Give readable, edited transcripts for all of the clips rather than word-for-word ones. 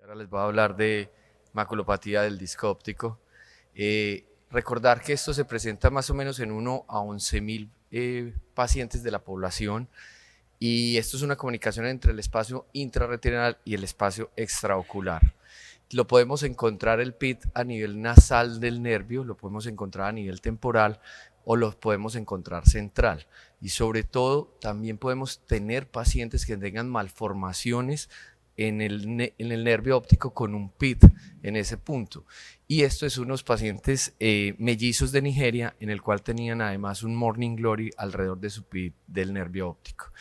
Ahora les voy a hablar de maculopatía del disco óptico. Recordar que esto se presenta más o menos en 1 a 11.000 pacientes de la población, y esto es una comunicación entre el espacio intrarretinal y el espacio extraocular. Lo podemos encontrar el PIT a nivel nasal del nervio, lo podemos encontrar a nivel temporal o lo podemos encontrar central. Y sobre todo también podemos tener pacientes que tengan malformaciones en el nervio óptico con un PIT en ese punto. Y esto es unos pacientes mellizos de Nigeria, en el cual tenían además un Morning Glory alrededor de su PIT del nervio óptico.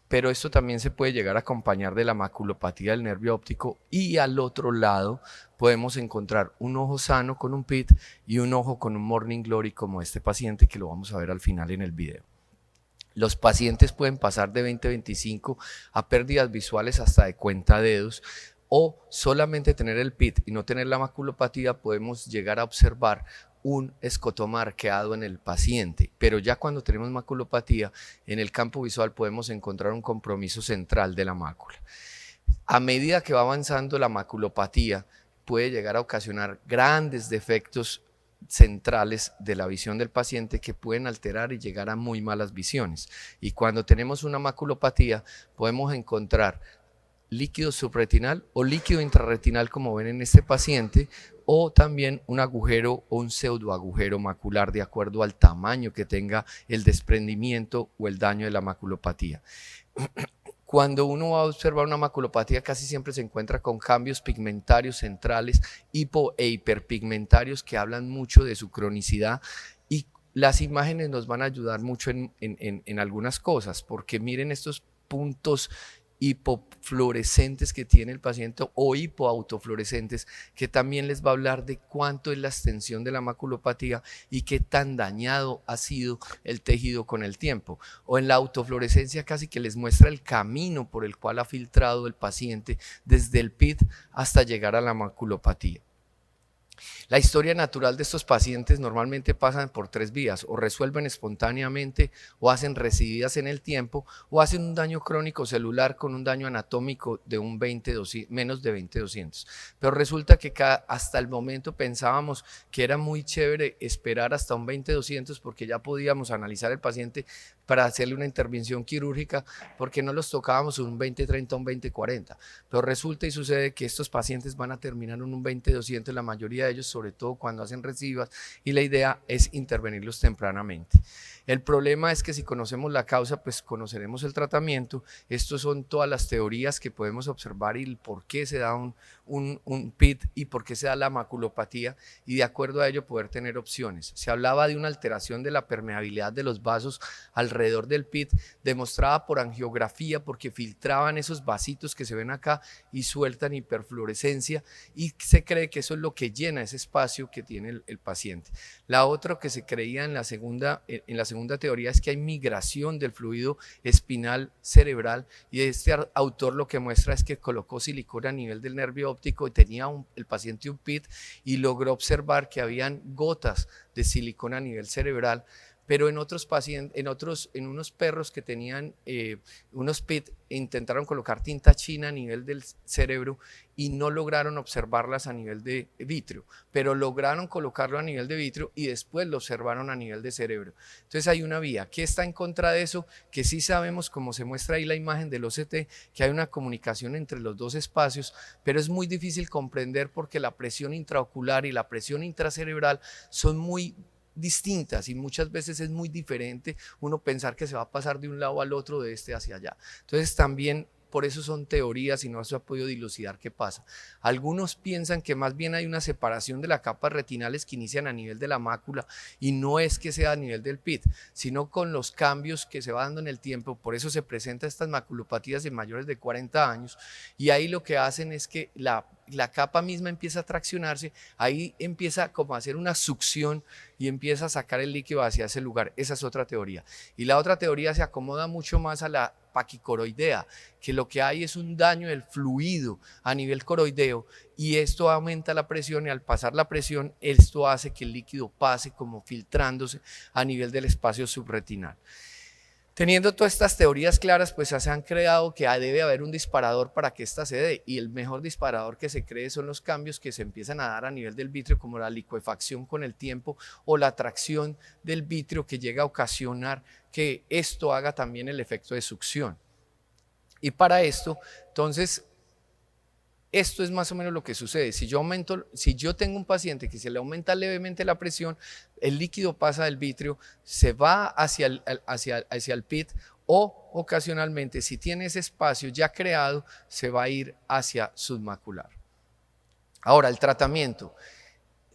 Pero esto también se puede llegar a acompañar de la maculopatía del nervio óptico, y al otro lado podemos encontrar un ojo sano con un PIT y un ojo con un Morning Glory, como este paciente que lo vamos a ver al final en el video. Los pacientes pueden pasar de 20/25 a pérdidas visuales hasta de cuenta dedos, o solamente tener el PIT y no tener la maculopatía podemos llegar a observar un escotoma arqueado en el paciente. Pero ya cuando tenemos maculopatía, en el campo visual podemos encontrar un compromiso central de la mácula. A medida que va avanzando la maculopatía, puede llegar a ocasionar grandes defectos centrales de la visión del paciente que pueden alterar y llegar a muy malas visiones. Y cuando tenemos una maculopatía podemos encontrar líquido subretinal o líquido intrarretinal, como ven en este paciente, o también un agujero o un pseudoagujero macular, de acuerdo al tamaño que tenga el desprendimiento o el daño de la maculopatía. Cuando uno va a observar una maculopatía, casi siempre se encuentra con cambios pigmentarios centrales, hipo e hiperpigmentarios, que hablan mucho de su cronicidad, y las imágenes nos van a ayudar mucho en algunas cosas, porque miren estos puntos hipofluorescentes que tiene el paciente, o hipoautofluorescentes, que también les va a hablar de cuánto es la extensión de la maculopatía y qué tan dañado ha sido el tejido con el tiempo. O en la autofluorescencia casi que les muestra el camino por el cual ha filtrado el paciente desde el PIT hasta llegar a la maculopatía. La historia natural de estos pacientes normalmente pasan por 3 vías: o resuelven espontáneamente, o hacen resididas en el tiempo, o hacen un daño crónico celular con un daño anatómico de un menos de 20/200. Pero resulta que hasta el momento pensábamos que era muy chévere esperar hasta un 20/200, porque ya podíamos analizar el paciente para hacerle una intervención quirúrgica, porque no los tocábamos un 20/30, un 20/40. Pero resulta y sucede que estos pacientes van a terminar en un 20/200, la mayoría de ellos, sobre todo cuando hacen recidivas, y la idea es intervenirlos tempranamente. El problema es que si conocemos la causa, pues conoceremos el tratamiento. Estas son todas las teorías que podemos observar y el por qué se da un PIT y por qué se da la maculopatía, y de acuerdo a ello poder tener opciones. Se hablaba de una alteración de la permeabilidad de los vasos alrededor del PIT, demostrada por angiografía, porque filtraban esos vasitos que se ven acá y sueltan hiperfluorescencia, y se cree que eso es lo que llena ese espacio que tiene el paciente. La otra que se creía en la segunda teoría es que hay migración del fluido espinal cerebral, y este autor lo que muestra es que colocó silicona a nivel del nervio óptico y tenía el paciente un PIT, y logró observar que habían gotas de silicona a nivel cerebral. Pero en otros pacientes, en unos perros que tenían unos PIT, intentaron colocar tinta china a nivel del cerebro y no lograron observarlas a nivel de vítreo, pero lograron colocarlo a nivel de vítreo y después lo observaron a nivel de cerebro. Entonces hay una vía. ¿Qué está en contra de eso? Que sí sabemos, como se muestra ahí la imagen del OCT, que hay una comunicación entre los dos espacios, pero es muy difícil comprender porque la presión intraocular y la presión intracerebral son muy distintas, y muchas veces es muy diferente uno pensar que se va a pasar de un lado al otro, de este hacia allá. Entonces también por eso son teorías y no se ha podido dilucidar qué pasa. Algunos piensan que más bien hay una separación de las capas retinales que inician a nivel de la mácula, y no es que sea a nivel del PIT, sino con los cambios que se va dando en el tiempo. Por eso se presentan estas maculopatías en mayores de 40 años, y ahí lo que hacen es que la capa misma empieza a traccionarse, ahí empieza como a hacer una succión y empieza a sacar el líquido hacia ese lugar. Esa es otra teoría. Y la otra teoría se acomoda mucho más a la paquicoroidea, que lo que hay es un daño del fluido a nivel coroideo, y esto aumenta la presión, y al pasar la presión esto hace que el líquido pase como filtrándose a nivel del espacio subretinal. Teniendo todas estas teorías claras, pues se han creado que debe haber un disparador para que ésta se dé, y el mejor disparador que se cree son los cambios que se empiezan a dar a nivel del vitrio, como la licuefacción con el tiempo o la tracción del vitrio, que llega a ocasionar que esto haga también el efecto de succión. Y para esto, entonces, esto es más o menos lo que sucede. Si yo tengo un paciente que se le aumenta levemente la presión, el líquido pasa del vitrio, se va hacia el PIT, o ocasionalmente, si tiene ese espacio ya creado, se va a ir hacia submacular. Ahora, el tratamiento.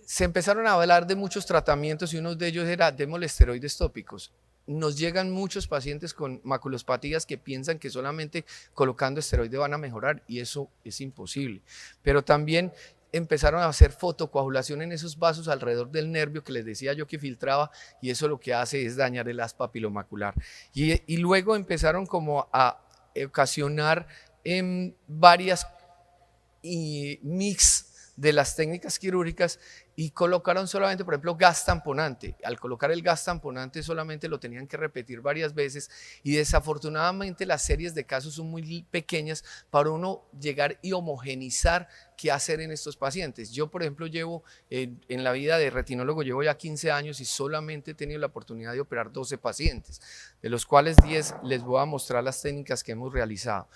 Se empezaron a hablar de muchos tratamientos y uno de ellos era démosle esteroides tópicos. Nos llegan muchos pacientes con maculospatías que piensan que solamente colocando esteroide van a mejorar, y eso es imposible. Pero también empezaron a hacer fotocoagulación en esos vasos alrededor del nervio que les decía yo que filtraba, y eso lo que hace es dañar el haz papilomacular. Y luego empezaron como a ocasionar varias mix de las técnicas quirúrgicas, y colocaron solamente, por ejemplo, gas tamponante. Al colocar el gas tamponante solamente lo tenían que repetir varias veces, y desafortunadamente las series de casos son muy pequeñas para uno llegar y homogenizar qué hacer en estos pacientes. Yo, por ejemplo, llevo en la vida de retinólogo, llevo ya 15 años y solamente he tenido la oportunidad de operar 12 pacientes, de los cuales 10 les voy a mostrar las técnicas que hemos realizado.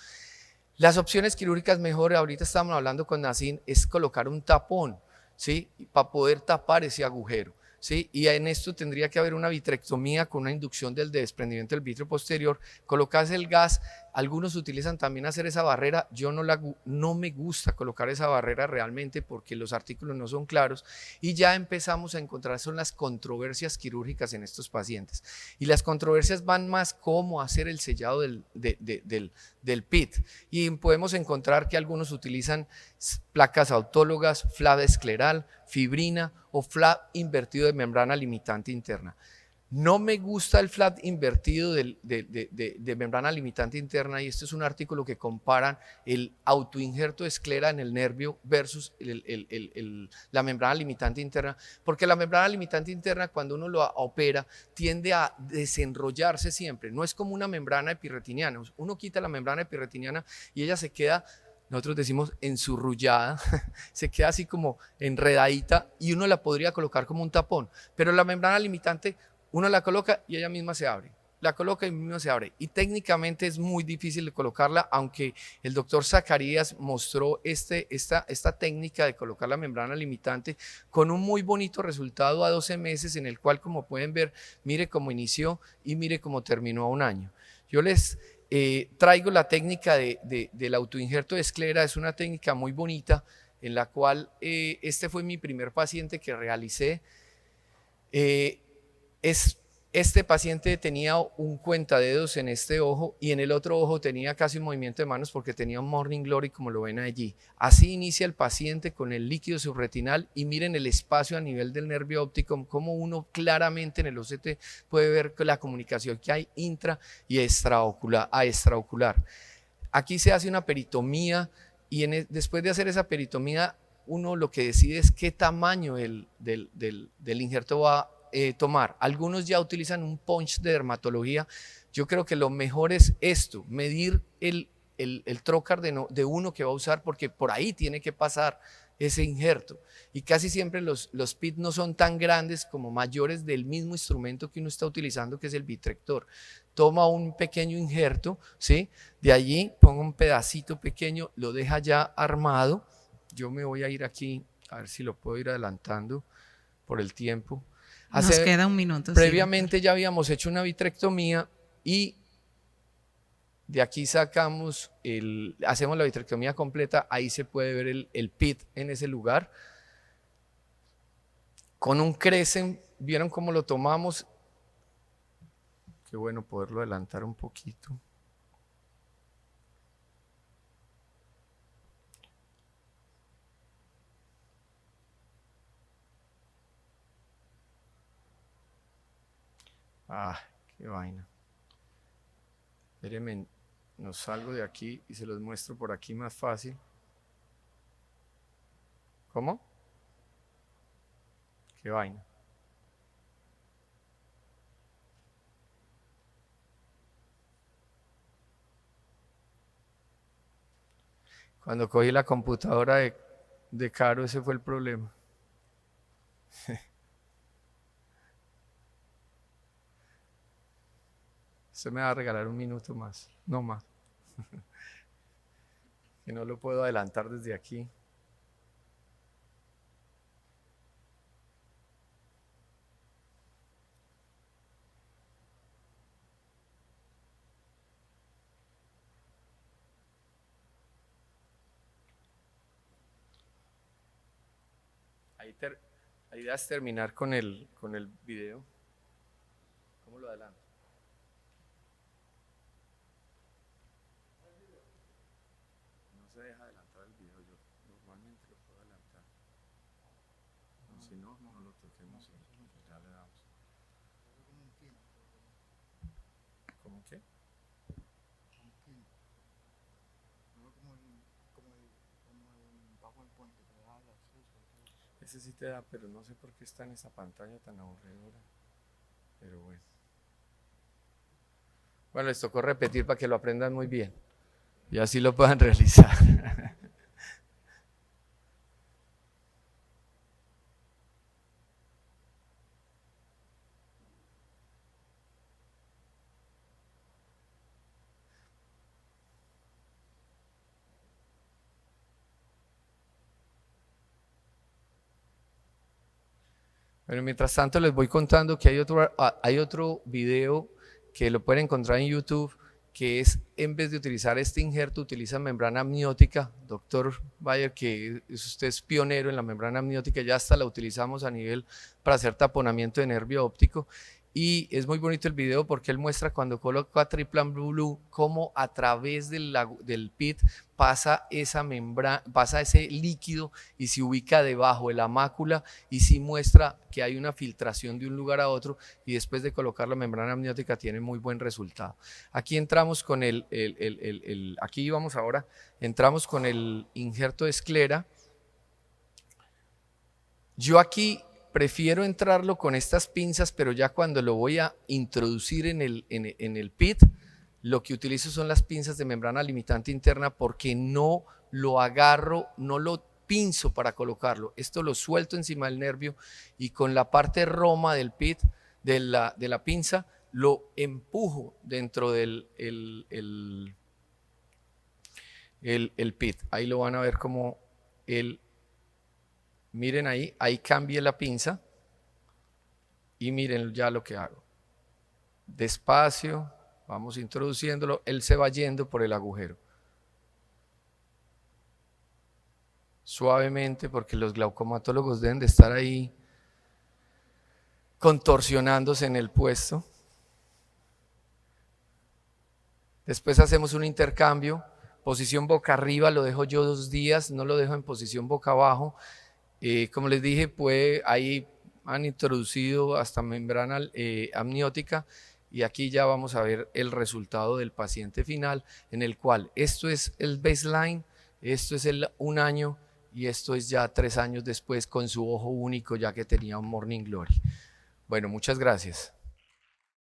Las opciones quirúrgicas mejor, ahorita estamos hablando con Nacín, es colocar un tapón, ¿sí? Para poder tapar ese agujero, ¿sí? Y en esto tendría que haber una vitrectomía con una inducción del desprendimiento del vitrio posterior, colocarse el gas. Algunos utilizan también hacer esa barrera. Yo no me gusta colocar esa barrera realmente, porque los artículos no son claros, y ya empezamos a encontrar son las controversias quirúrgicas en estos pacientes. Y las controversias van más cómo hacer el sellado del PIT, y podemos encontrar que algunos utilizan placas autólogas, flap escleral, fibrina o flap invertido de membrana limitante interna. No me gusta el flap invertido de membrana limitante interna, y este es un artículo que comparan el autoinjerto de esclera en el nervio versus la membrana limitante interna, porque la membrana limitante interna, cuando uno lo opera, tiende a desenrollarse siempre. No es como una membrana epirretiniana. Uno quita la membrana epirretiniana y ella se queda, nosotros decimos ensurrullada, se queda así como enredadita, y uno la podría colocar como un tapón, pero la membrana limitante uno la coloca y ella misma se abre, la coloca y misma se abre, y técnicamente es muy difícil de colocarla, aunque el doctor Zacarías mostró esta técnica de colocar la membrana limitante con un muy bonito resultado a 12 meses, en el cual, como pueden ver, mire cómo inició y mire cómo terminó a un año. Yo les traigo la técnica del autoinjerto de esclera. Es una técnica muy bonita, en la cual este fue mi primer paciente que realicé. Este paciente tenía un cuentadedos en este ojo, y en el otro ojo tenía casi un movimiento de manos porque tenía un morning glory, como lo ven allí. Así inicia el paciente con el líquido subretinal, y miren el espacio a nivel del nervio óptico, como uno claramente en el OCT puede ver la comunicación que hay intra y extraocular. Aquí se hace una peritomía, y después de hacer esa peritomía, uno lo que decide es qué tamaño del injerto va a tomar. Algunos ya utilizan un punch de dermatología. Yo creo que lo mejor es esto, medir el trocar de uno que va a usar, porque por ahí tiene que pasar ese injerto, y casi siempre los PIT no son tan grandes como mayores del mismo instrumento que uno está utilizando, que es el vitrector. Toma un pequeño injerto, ¿sí? De allí ponga un pedacito pequeño, lo deja ya armado. Yo me voy a ir aquí, a ver si lo puedo ir adelantando por el tiempo. Nos queda un minuto. Previamente sí, ya habíamos hecho una vitrectomía, y de aquí hacemos la vitrectomía completa. Ahí se puede ver el PIT en ese lugar. Con un Crescent, ¿vieron cómo lo tomamos? Qué bueno poderlo adelantar un poquito. Qué vaina. Espérenme, no salgo de aquí y se los muestro por aquí más fácil. ¿Cómo? Qué vaina. Cuando cogí la computadora de Caro, ese fue el problema. Usted me va a regalar un minuto más, no más. Que no lo puedo adelantar desde aquí. La idea es terminar con el video. ¿Cómo lo adelanto? No se deja adelantar el video, yo normalmente lo puedo adelantar. No, si no, no lo toquemos y ya le damos. ¿Cómo qué? Ese sí te da, pero no sé por qué está en esa pantalla tan aburridora. Pero bueno. Bueno, les tocó repetir para que lo aprendan muy bien y así lo puedan realizar. Bueno, mientras tanto les voy contando que hay otro video que lo pueden encontrar en YouTube, que es, en vez de utilizar este injerto, utiliza membrana amniótica. Doctor Bayer, que usted es pionero en la membrana amniótica, ya hasta la utilizamos a nivel para hacer taponamiento de nervio óptico. Y es muy bonito el video porque él muestra cuando coloca Triplan Blue cómo a través del PIT pasa esa membrana, pasa ese líquido y se ubica debajo de la mácula, y sí muestra que hay una filtración de un lugar a otro, y después de colocar la membrana amniótica tiene muy buen resultado. Aquí entramos con aquí vamos ahora, entramos con el injerto de esclera. Yo aquí prefiero entrarlo con estas pinzas, pero ya cuando lo voy a introducir en el PIT, lo que utilizo son las pinzas de membrana limitante interna, porque no lo agarro, no lo pinzo para colocarlo. Esto lo suelto encima del nervio y con la parte roma del PIT, de la pinza, lo empujo dentro del el PIT. Ahí lo van a ver como miren ahí cambié la pinza y miren ya lo que hago. Despacio, vamos introduciéndolo, él se va yendo por el agujero. Suavemente, porque los glaucomatólogos deben de estar ahí contorsionándose en el puesto. Después hacemos un intercambio, posición boca arriba lo dejo yo 2 días, no lo dejo en posición boca abajo. Como les dije, ahí han introducido hasta membrana amniótica, y aquí ya vamos a ver el resultado del paciente final, en el cual esto es el baseline, esto es el 1 año y esto es ya 3 años después con su ojo único, ya que tenía un Morning Glory. Bueno, muchas gracias.